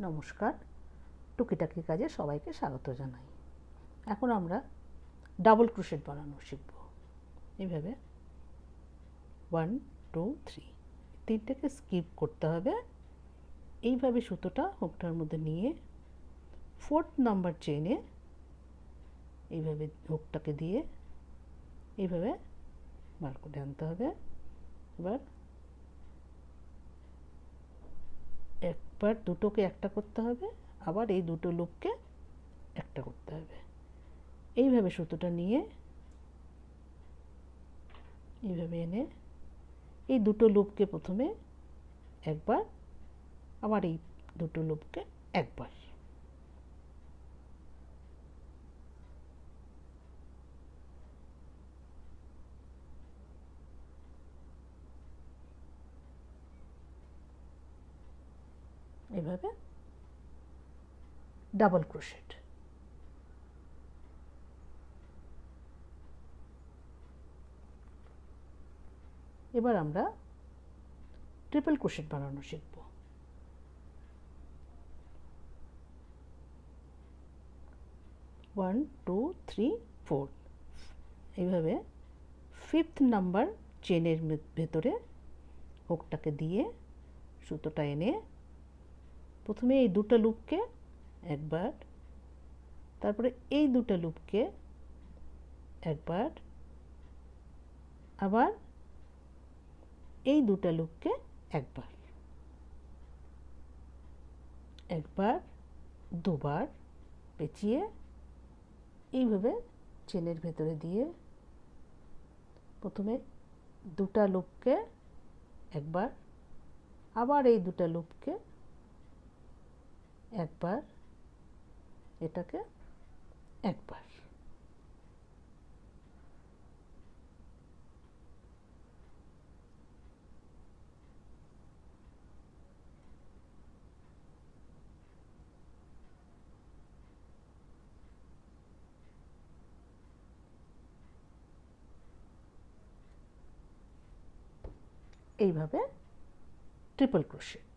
নমস্কার, টুকিটাকি কাজে সবাইকে স্বাগত জানাই। এখন আমরা ডাবল ক্রোশেট বানানো শিখব। এইভাবে 1 2 3 তিনটাকে স্কিপ করতে হবে। এইভাবে সুতোটা হুকটার মধ্যে নিয়ে 4th নাম্বার চেইনে এইভাবে হুকটাকে দিয়ে এইভাবে বার করে আনতে হবে। এবার একবার দুটোকে একটা করতে হবে, আবার এই দুটো লুপকে একটা করতে হবে। এইভাবে সুতোটা নিয়ে এইভাবে এনে এই দুটো লুপকে প্রথমে একবার, আবার এই দুটো লুপকে একবার। এভাবে ডাবল ক্রোশেট। এবার আমরা ট্রিপল ক্রোশেট বানানো শিখব। 1 2 3 4 এইভাবে 5th নাম্বার চেনের ভেতরে হুকটাকে দিয়ে সুতোটা এনে প্রথমে এই দুটো লুপকে একবার, তারপরে এই দুটো লুপকে একবার, আবার এই দুটো লুপকে একবার, একবার দুবার পেঁচিয়ে এইভাবে চেনের ভেতরে দিয়ে প্রথমে দুটো লুপকে একবার, আবার এই দুটো লুপকে একবার, এটাকে একবার। এইভাবে ট্রিপল ক্রোশেট।